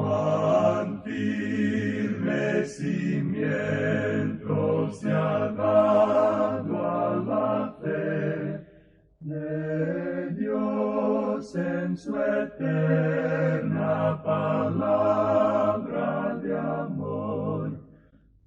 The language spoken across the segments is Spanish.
cuán firme cimiento se ha dado a la fe de Dios en su eterna palabra de amor.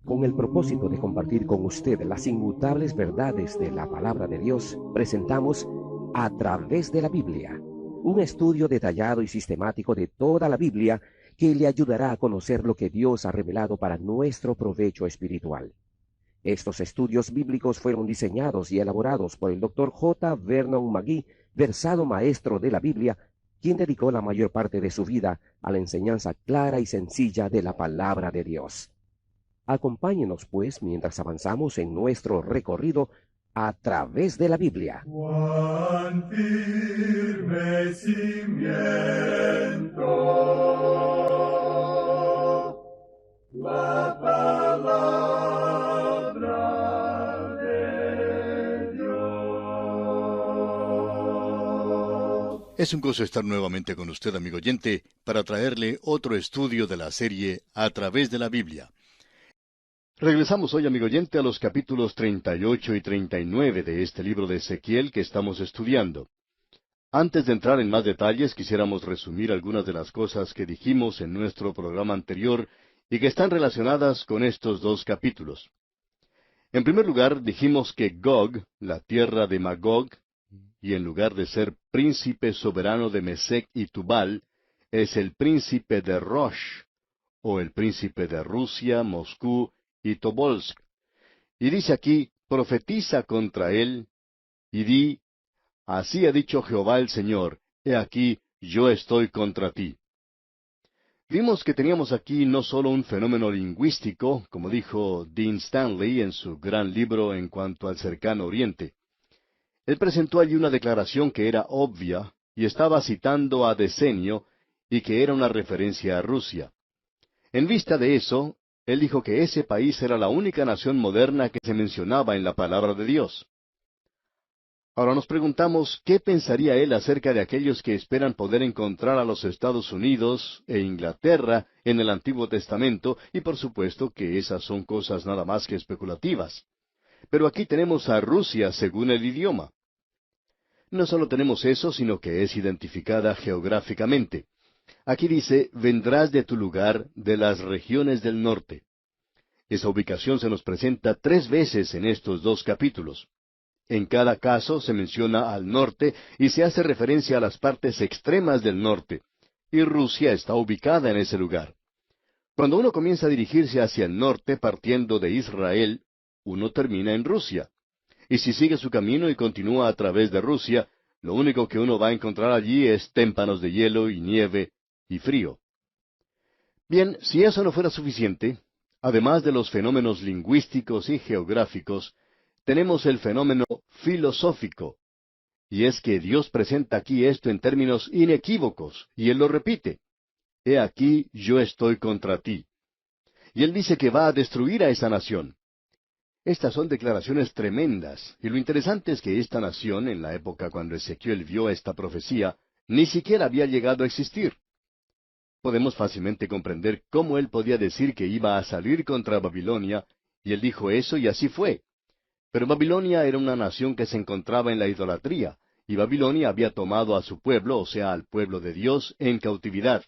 Con el propósito de compartir con usted las inmutables verdades de la palabra de Dios, presentamos A través de la Biblia, un estudio detallado y sistemático de toda la Biblia que le ayudará a conocer lo que Dios ha revelado para nuestro provecho espiritual. Estos estudios bíblicos fueron diseñados y elaborados por el Dr. J. Vernon McGee, versado maestro de la Biblia, quien dedicó la mayor parte de su vida a la enseñanza clara y sencilla de la palabra de Dios. Acompáñenos, pues, mientras avanzamos en nuestro recorrido a través de la Biblia. Cuán firme cimiento la palabra de Dios. Es un gozo estar nuevamente con usted, amigo oyente, para traerle otro estudio de la serie A través de la Biblia. Regresamos hoy, amigo oyente, a los capítulos 38 y 39 de este libro de Ezequiel que estamos estudiando. Antes de entrar en más detalles, quisiéramos resumir algunas de las cosas que dijimos en nuestro programa anterior y que están relacionadas con estos dos capítulos. En primer lugar, dijimos que Gog, la tierra de Magog, y en lugar de ser príncipe soberano de Mesec y Tubal, es el príncipe de Rosh, o el príncipe de Rusia, Moscú y Tobolsk. Y dice aquí, profetiza contra él, y di, así ha dicho Jehová el Señor, he aquí, yo estoy contra ti. Vimos que teníamos aquí no solo un fenómeno lingüístico, como dijo Dean Stanley en su gran libro en cuanto al cercano Oriente. Él presentó allí una declaración que era obvia, y estaba citando a Decenio, y que era una referencia a Rusia. En vista de eso, él dijo que ese país era la única nación moderna que se mencionaba en la palabra de Dios. Ahora nos preguntamos, ¿qué pensaría él acerca de aquellos que esperan poder encontrar a los Estados Unidos e Inglaterra en el Antiguo Testamento? Y por supuesto que esas son cosas nada más que especulativas. Pero aquí tenemos a Rusia según el idioma. No solo tenemos eso, sino que es identificada geográficamente. Aquí dice, vendrás de tu lugar, de las regiones del norte. Esa ubicación se nos presenta 3 veces en estos 2 capítulos. En cada caso se menciona al norte y se hace referencia a las partes extremas del norte, y Rusia está ubicada en ese lugar. Cuando uno comienza a dirigirse hacia el norte partiendo de Israel, uno termina en Rusia. Y si sigue su camino y continúa a través de Rusia, lo único que uno va a encontrar allí es témpanos de hielo y nieve y frío. Bien, si eso no fuera suficiente, además de los fenómenos lingüísticos y geográficos, tenemos el fenómeno filosófico. Y es que Dios presenta aquí esto en términos inequívocos, y Él lo repite. He aquí, yo estoy contra ti. Y Él dice que va a destruir a esa nación. Estas son declaraciones tremendas, y lo interesante es que esta nación, en la época cuando Ezequiel vio esta profecía, ni siquiera había llegado a existir. Podemos fácilmente comprender cómo él podía decir que iba a salir contra Babilonia, y él dijo eso y así fue. Pero Babilonia era una nación que se encontraba en la idolatría, y Babilonia había tomado a su pueblo, o sea, al pueblo de Dios, en cautividad.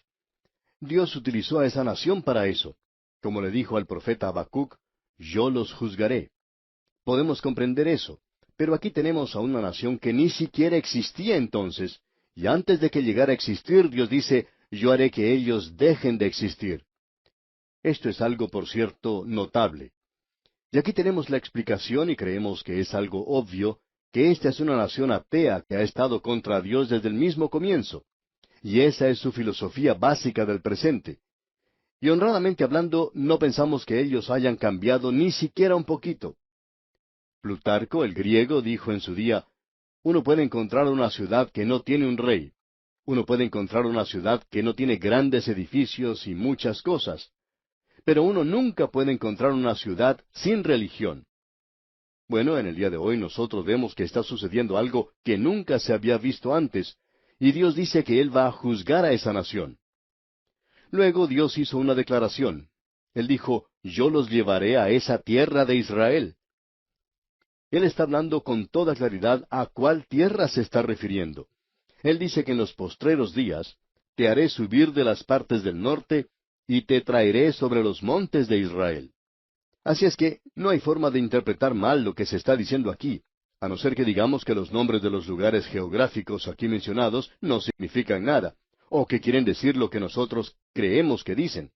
Dios utilizó a esa nación para eso. Como le dijo al profeta Habacuc, yo los juzgaré. Podemos comprender eso, pero aquí tenemos a una nación que ni siquiera existía entonces, y antes de que llegara a existir, Dios dice, yo haré que ellos dejen de existir. Esto es algo, por cierto, notable. Y aquí tenemos la explicación y creemos que es algo obvio, que esta es una nación atea que ha estado contra Dios desde el mismo comienzo. Y esa es su filosofía básica del presente. Y honradamente hablando, no pensamos que ellos hayan cambiado ni siquiera un poquito. Plutarco, el griego, dijo en su día, uno puede encontrar una ciudad que no tiene un rey. Uno puede encontrar una ciudad que no tiene grandes edificios y muchas cosas. Pero uno nunca puede encontrar una ciudad sin religión. Bueno, en el día de hoy nosotros vemos que está sucediendo algo que nunca se había visto antes, y Dios dice que Él va a juzgar a esa nación. Luego Dios hizo una declaración. Él dijo, yo los llevaré a esa tierra de Israel. Él está hablando con toda claridad a cuál tierra se está refiriendo. Él dice que en los postreros días te haré subir de las partes del norte y te traeré sobre los montes de Israel. Así es que no hay forma de interpretar mal lo que se está diciendo aquí, a no ser que digamos que los nombres de los lugares geográficos aquí mencionados no significan nada, o que quieren decir lo que nosotros creemos que dicen.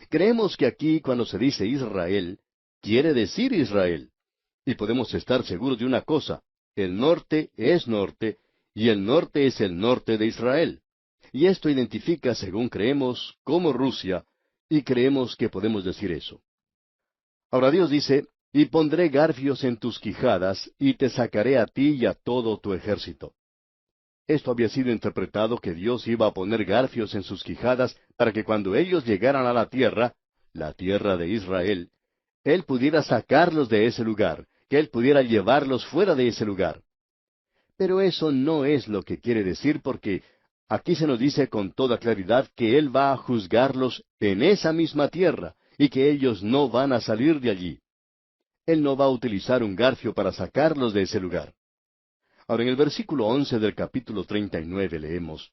Creemos que aquí cuando se dice Israel, quiere decir Israel. Y podemos estar seguros de una cosa, el norte es norte, y el norte es el norte de Israel. Y esto identifica, según creemos, como Rusia, y creemos que podemos decir eso. Ahora Dios dice, y pondré garfios en tus quijadas, y te sacaré a ti y a todo tu ejército. Esto había sido interpretado que Dios iba a poner garfios en sus quijadas para que cuando ellos llegaran a la tierra de Israel, Él pudiera sacarlos de ese lugar, que Él pudiera llevarlos fuera de ese lugar. Pero eso no es lo que quiere decir porque aquí se nos dice con toda claridad que Él va a juzgarlos en esa misma tierra y que ellos no van a salir de allí. Él no va a utilizar un garfio para sacarlos de ese lugar. Ahora en el versículo 11 del capítulo 39 leemos,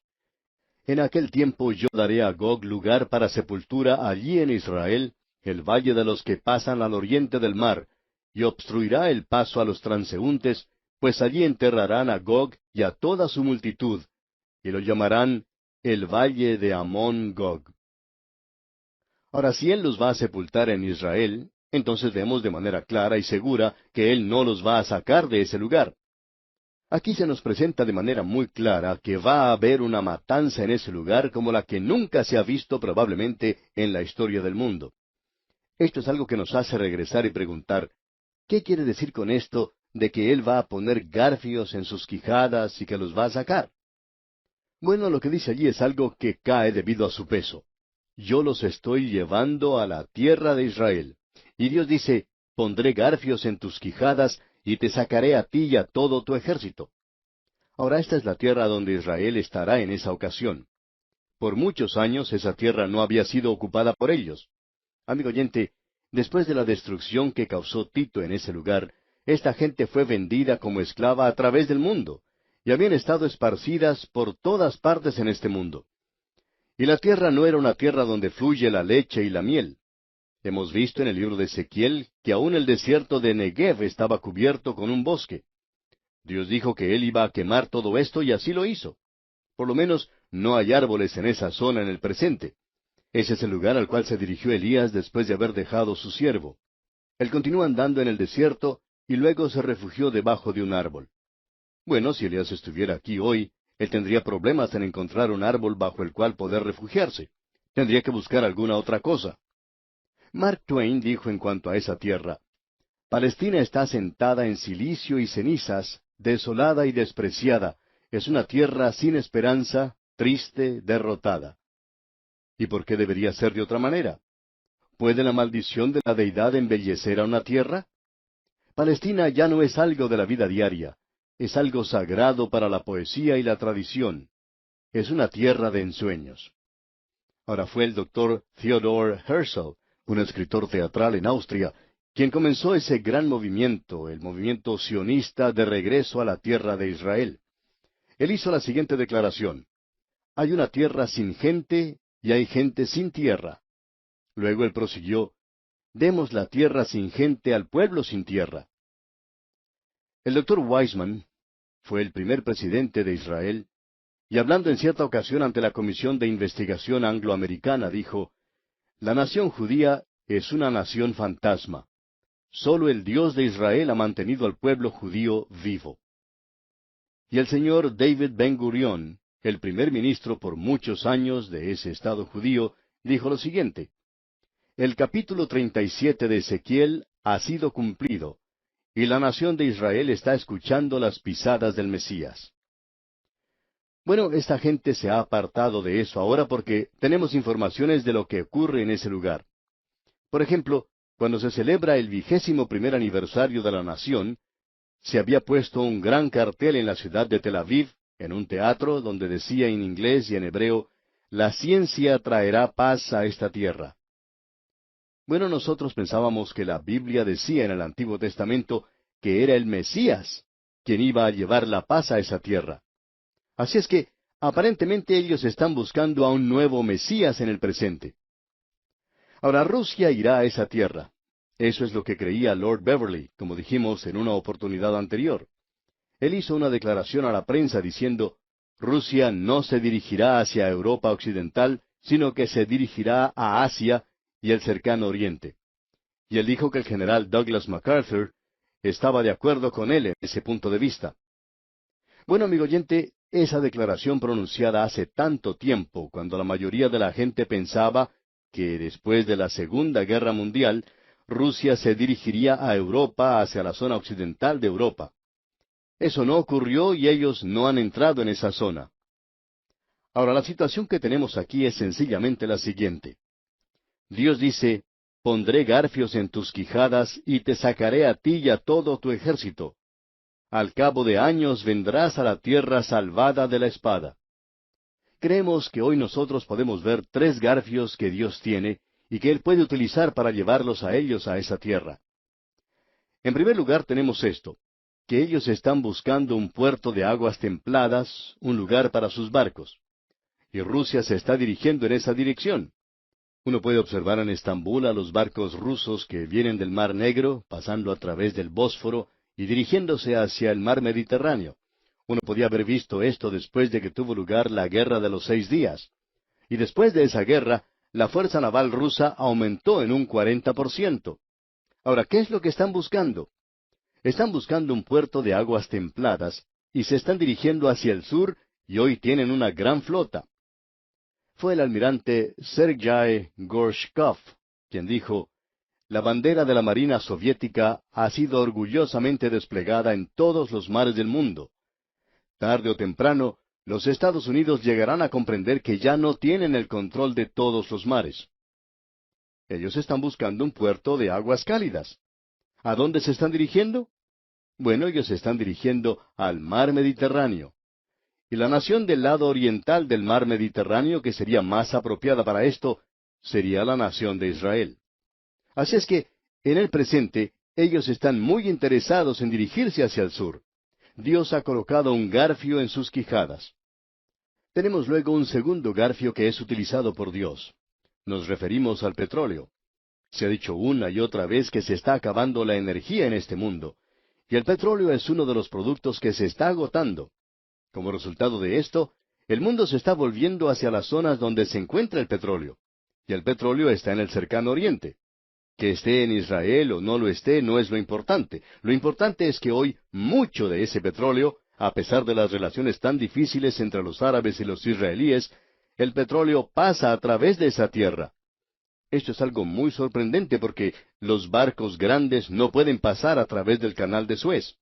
En aquel tiempo yo daré a Gog lugar para sepultura allí en Israel, el valle de los que pasan al oriente del mar, y obstruirá el paso a los transeúntes, pues allí enterrarán a Gog y a toda su multitud, y lo llamarán el valle de Amón Gog. Ahora, si Él los va a sepultar en Israel, entonces vemos de manera clara y segura que Él no los va a sacar de ese lugar. Aquí se nos presenta de manera muy clara que va a haber una matanza en ese lugar como la que nunca se ha visto probablemente en la historia del mundo. Esto es algo que nos hace regresar y preguntar, ¿qué quiere decir con esto de que Él va a poner garfios en sus quijadas y que los va a sacar? Bueno, lo que dice allí es algo que cae debido a su peso. Yo los estoy llevando a la tierra de Israel. Y Dios dice, pondré garfios en tus quijadas y te sacaré a ti y a todo tu ejército. Ahora esta es la tierra donde Israel estará en esa ocasión. Por muchos años esa tierra no había sido ocupada por ellos. Amigo oyente, después de la destrucción que causó Tito en ese lugar, esta gente fue vendida como esclava a través del mundo, y habían estado esparcidas por todas partes en este mundo. Y la tierra no era una tierra donde fluye la leche y la miel. Hemos visto en el libro de Ezequiel que aún el desierto de Negev estaba cubierto con un bosque. Dios dijo que Él iba a quemar todo esto y así lo hizo. Por lo menos no hay árboles en esa zona en el presente. Ese es el lugar al cual se dirigió Elías después de haber dejado su siervo. Él continuó andando en el desierto y luego se refugió debajo de un árbol. Bueno, si Elías estuviera aquí hoy, él tendría problemas en encontrar un árbol bajo el cual poder refugiarse. Tendría que buscar alguna otra cosa. Mark Twain dijo en cuanto a esa tierra, Palestina está sentada en cilicio y cenizas, desolada y despreciada. Es una tierra sin esperanza, triste, derrotada. ¿Y por qué debería ser de otra manera? ¿Puede la maldición de la deidad embellecer a una tierra? Palestina ya no es algo de la vida diaria, es algo sagrado para la poesía y la tradición. Es una tierra de ensueños. Ahora fue el doctor Theodor Herzl, un escritor teatral en Austria, quien comenzó ese gran movimiento, el movimiento sionista de regreso a la tierra de Israel. Él hizo la siguiente declaración: Hay una tierra sin gente y hay gente sin tierra. Luego él prosiguió: Demos la tierra sin gente al pueblo sin tierra. El doctor Weizmann fue el primer presidente de Israel, y hablando en cierta ocasión ante la Comisión de Investigación Angloamericana, dijo, La nación judía es una nación fantasma. Solo el Dios de Israel ha mantenido al pueblo judío vivo. Y el señor David Ben-Gurión, el primer ministro por muchos años de ese Estado judío, dijo lo siguiente: El capítulo 37 de Ezequiel ha sido cumplido, y la nación de Israel está escuchando las pisadas del Mesías. Bueno, esta gente se ha apartado de eso ahora porque tenemos informaciones de lo que ocurre en ese lugar. Por ejemplo, cuando se celebra el 21º aniversario de la nación, se había puesto un gran cartel en la ciudad de Tel Aviv, en un teatro donde decía en inglés y en hebreo, la ciencia traerá paz a esta tierra. Bueno, nosotros pensábamos que la Biblia decía en el Antiguo Testamento que era el Mesías quien iba a llevar la paz a esa tierra. Así es que, aparentemente ellos están buscando a un nuevo Mesías en el presente. Ahora, Rusia irá a esa tierra. Eso es lo que creía Lord Beverly, como dijimos en una oportunidad anterior. Él hizo una declaración a la prensa diciendo, Rusia no se dirigirá hacia Europa Occidental, sino que se dirigirá a Asia y el cercano Oriente. Y él dijo que el general Douglas MacArthur estaba de acuerdo con él en ese punto de vista. Bueno, amigo oyente, esa declaración pronunciada hace tanto tiempo, cuando la mayoría de la gente pensaba que después de la Segunda Guerra Mundial, Rusia se dirigiría a Europa, hacia la zona occidental de Europa. Eso no ocurrió y ellos no han entrado en esa zona. Ahora, la situación que tenemos aquí es sencillamente la siguiente. Dios dice, pondré garfios en tus quijadas y te sacaré a ti y a todo tu ejército. Al cabo de años vendrás a la tierra salvada de la espada. Creemos que hoy nosotros podemos ver 3 garfios que Dios tiene y que Él puede utilizar para llevarlos a ellos a esa tierra. En primer lugar tenemos esto, que ellos están buscando un puerto de aguas templadas, un lugar para sus barcos. Y Rusia se está dirigiendo en esa dirección. Uno puede observar en Estambul a los barcos rusos que vienen del Mar Negro, pasando a través del Bósforo y dirigiéndose hacia el Mar Mediterráneo. Uno podía haber visto esto después de que tuvo lugar la Guerra de los 6 días. Y después de esa guerra, la fuerza naval rusa aumentó en un 40%. Ahora, ¿qué es lo que están buscando? Están buscando un puerto de aguas templadas y se están dirigiendo hacia el sur y hoy tienen una gran flota. Fue el almirante Sergei Gorshkov quien dijo, la bandera de la Marina Soviética ha sido orgullosamente desplegada en todos los mares del mundo. Tarde o temprano, los Estados Unidos llegarán a comprender que ya no tienen el control de todos los mares. Ellos están buscando un puerto de aguas cálidas. ¿A dónde se están dirigiendo? Bueno, ellos se están dirigiendo al Mar Mediterráneo. Y la nación del lado oriental del Mar Mediterráneo, que sería más apropiada para esto, sería la nación de Israel. Así es que, en el presente, ellos están muy interesados en dirigirse hacia el sur. Dios ha colocado un garfio en sus quijadas. Tenemos luego un segundo garfio que es utilizado por Dios. Nos referimos al petróleo. Se ha dicho una y otra vez que se está acabando la energía en este mundo, y el petróleo es uno de los productos que se está agotando. Como resultado de esto, el mundo se está volviendo hacia las zonas donde se encuentra el petróleo, y el petróleo está en el cercano oriente. Que esté en Israel o no lo esté no es lo importante. Lo importante es que hoy mucho de ese petróleo, a pesar de las relaciones tan difíciles entre los árabes y los israelíes, el petróleo pasa a través de esa tierra. Esto es algo muy sorprendente porque los barcos grandes no pueden pasar a través del canal de Suez.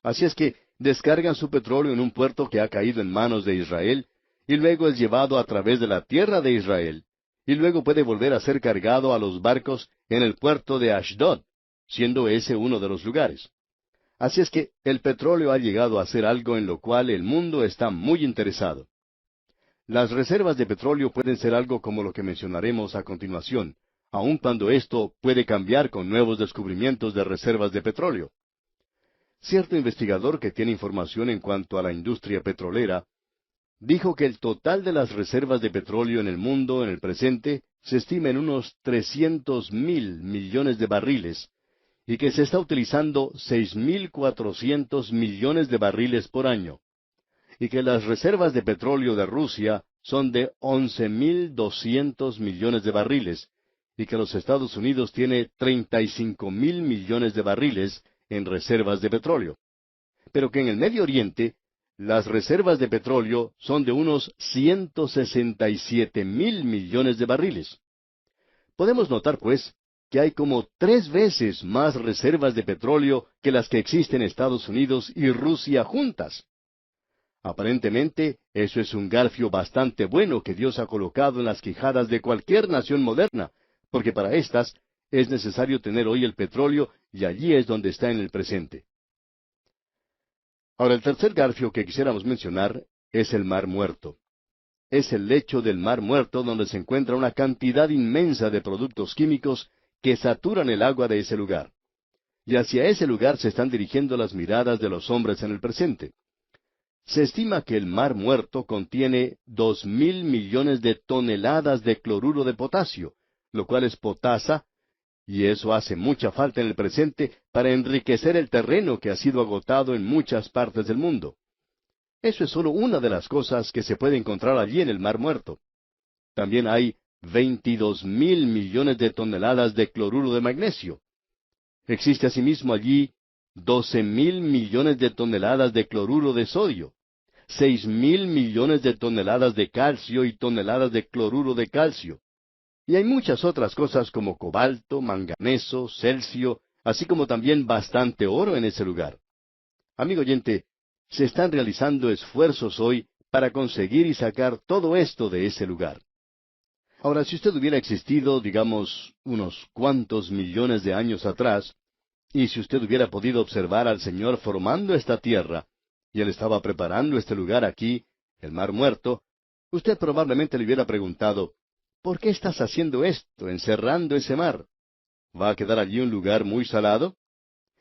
Así es que descargan su petróleo en un puerto que ha caído en manos de Israel, y luego es llevado a través de la tierra de Israel, y luego puede volver a ser cargado a los barcos en el puerto de Ashdod, siendo ese uno de los lugares. Así es que el petróleo ha llegado a ser algo en lo cual el mundo está muy interesado. Las reservas de petróleo pueden ser algo como lo que mencionaremos a continuación, aun cuando esto puede cambiar con nuevos descubrimientos de reservas de petróleo. Cierto investigador que tiene información en cuanto a la industria petrolera, dijo que el total de las reservas de petróleo en el mundo en el presente se estima en unos 300,000 millones de barriles, y que se está utilizando 6,400 millones de barriles por año, y que las reservas de petróleo de Rusia son de 11,200 millones de barriles, y que los Estados Unidos tiene 35,000 millones de barriles en reservas de petróleo. Pero que en el Medio Oriente, las reservas de petróleo son de unos 167,000 millones de barriles. Podemos notar, pues, que hay como 3 veces más reservas de petróleo que las que existen en Estados Unidos y Rusia juntas. Aparentemente, eso es un garfio bastante bueno que Dios ha colocado en las quijadas de cualquier nación moderna, porque para éstas es necesario tener hoy el petróleo y allí es donde está en el presente. Ahora, el tercer garfio que quisiéramos mencionar es el Mar Muerto. es el lecho del Mar Muerto, donde se encuentra una cantidad inmensa de productos químicos que saturan el agua de ese lugar. Y hacia ese lugar se están dirigiendo las miradas de los hombres en el presente. Se estima que el Mar Muerto contiene 2.000 millones de toneladas de cloruro de potasio, lo cual es potasa, y eso hace mucha falta en el presente para enriquecer el terreno que ha sido agotado en muchas partes del mundo. Eso es solo una de las cosas que se puede encontrar allí en el Mar Muerto. También hay 22.000 millones de toneladas de cloruro de magnesio. Existe asimismo allí 12.000 millones de toneladas de cloruro de sodio, 6.000 millones de toneladas de calcio y toneladas de cloruro de calcio. Y hay muchas otras cosas como cobalto, manganeso, celcio, así como también bastante oro en ese lugar. Amigo oyente, se están realizando esfuerzos hoy para conseguir y sacar todo esto de ese lugar. Ahora, si usted hubiera existido, digamos, unos cuantos millones de años atrás, y si usted hubiera podido observar al Señor formando esta tierra, y Él estaba preparando este lugar aquí, el Mar Muerto, usted probablemente le hubiera preguntado, ¿por qué estás haciendo esto, encerrando ese mar? ¿Va a quedar allí un lugar muy salado?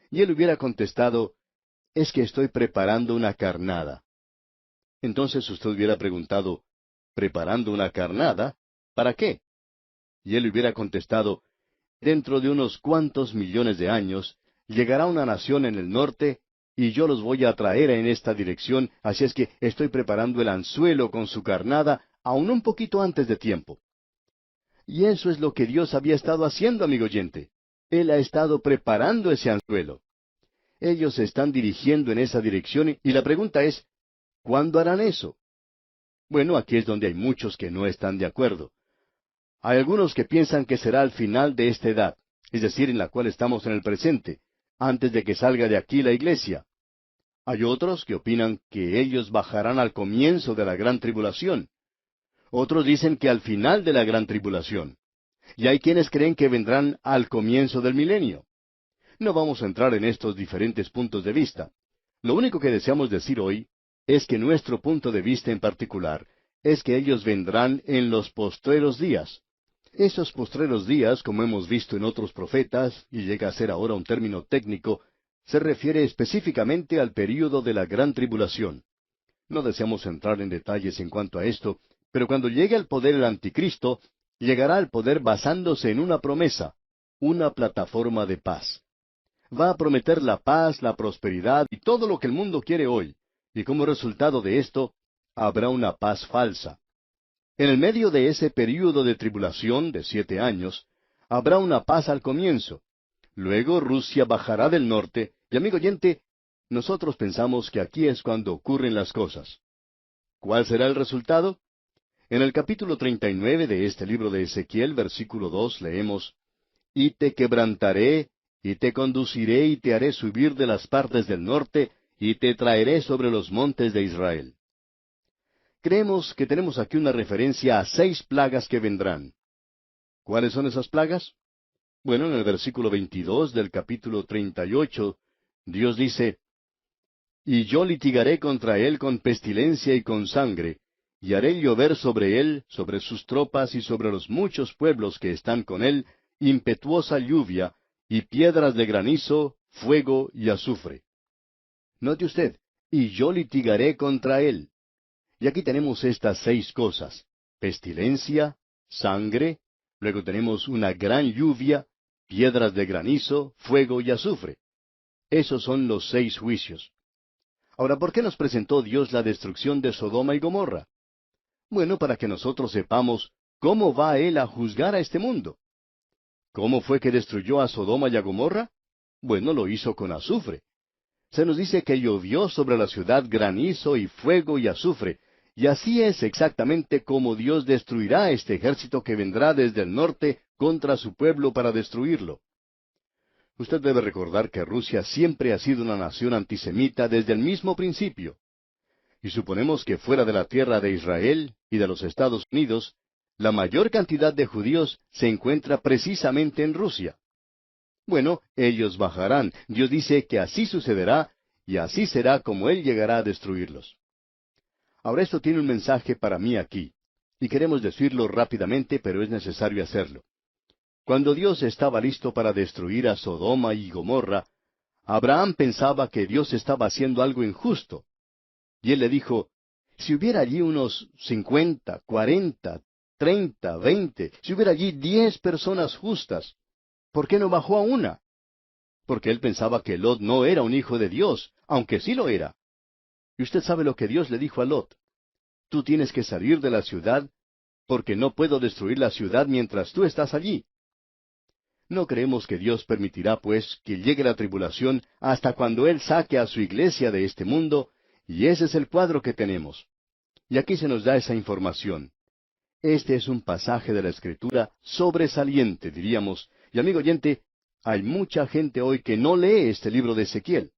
Y Él hubiera contestado, es que estoy preparando una carnada. Entonces usted hubiera preguntado, ¿preparando una carnada? ¿Para qué? Y Él hubiera contestado, dentro de unos cuantos millones de años, llegará una nación en el norte, y yo los voy a traer en esta dirección, así es que estoy preparando el anzuelo con su carnada, aún un poquito antes de tiempo. Y eso es lo que Dios había estado haciendo, amigo oyente. Él ha estado preparando ese anzuelo. Ellos se están dirigiendo en esa dirección, y la pregunta es, ¿cuándo harán eso? Bueno, aquí es donde hay muchos que no están de acuerdo. Hay algunos que piensan que será al final de esta edad, es decir, en la cual estamos en el presente, antes de que salga de aquí la iglesia. Hay otros que opinan que ellos bajarán al comienzo de la gran tribulación. Otros dicen que al final de la gran tribulación. Y hay quienes creen que vendrán al comienzo del milenio. No vamos a entrar en estos diferentes puntos de vista. Lo único que deseamos decir hoy es que nuestro punto de vista en particular es que ellos vendrán en los postreros días. Esos postreros días, como hemos visto en otros profetas, y llega a ser ahora un término técnico, se refiere específicamente al período de la gran tribulación. No deseamos entrar en detalles en cuanto a esto, pero cuando llegue al poder el anticristo, llegará al poder basándose en una promesa, una plataforma de paz. Va a prometer la paz, la prosperidad y todo lo que el mundo quiere hoy, y como resultado de esto, habrá una paz falsa. En el medio de ese período de tribulación de 7 años, habrá una paz al comienzo. Luego Rusia bajará del norte, y amigo oyente, nosotros pensamos que aquí es cuando ocurren las cosas. ¿Cuál será el resultado? En el capítulo 39 de este libro de Ezequiel, versículo 2, leemos, «Y te quebrantaré, y te conduciré, y te haré subir de las partes del norte, y te traeré sobre los montes de Israel». Creemos que tenemos aquí una referencia a 6 plagas que vendrán. ¿Cuáles son esas plagas? Bueno, en el versículo 22 del capítulo 38, Dios dice, «Y yo litigaré contra él con pestilencia y con sangre, y haré llover sobre él, sobre sus tropas y sobre los muchos pueblos que están con él, impetuosa lluvia, y piedras de granizo, fuego y azufre». Note usted, «y yo litigaré contra él». Y aquí tenemos estas 6 cosas: pestilencia, sangre, luego tenemos una gran lluvia, piedras de granizo, fuego y azufre. Esos son los 6 juicios. Ahora, ¿por qué nos presentó Dios la destrucción de Sodoma y Gomorra? Bueno, para que nosotros sepamos cómo va Él a juzgar a este mundo. ¿Cómo fue que destruyó a Sodoma y a Gomorra? Bueno, lo hizo con azufre. Se nos dice que llovió sobre la ciudad granizo y fuego y azufre, y así es exactamente como Dios destruirá este ejército que vendrá desde el norte contra su pueblo para destruirlo. Usted debe recordar que Rusia siempre ha sido una nación antisemita desde el mismo principio. Y suponemos que fuera de la tierra de Israel y de los Estados Unidos, la mayor cantidad de judíos se encuentra precisamente en Rusia. Bueno, ellos bajarán. Dios dice que así sucederá, y así será como Él llegará a destruirlos. Ahora esto tiene un mensaje para mí aquí, Y queremos decirlo rápidamente, pero es necesario hacerlo. Cuando Dios estaba listo para destruir a Sodoma y Gomorra, Abraham pensaba que Dios estaba haciendo algo injusto. Y él le dijo, si hubiera allí unos 50, 40, 30, 20, si hubiera allí 10 personas justas, ¿por qué no bajó a una? Porque él pensaba que Lot no era un hijo de Dios, aunque sí lo era. Y usted sabe lo que Dios le dijo a Lot. Tú tienes que salir de la ciudad, porque no puedo destruir la ciudad mientras tú estás allí. No creemos que Dios permitirá, pues, que llegue la tribulación hasta cuando Él saque a su iglesia de este mundo, y ese es el cuadro que tenemos. Y aquí se nos da esa información. Este es un pasaje de la Escritura sobresaliente, diríamos. Y amigo oyente, hay mucha gente hoy que no lee este libro de Ezequiel.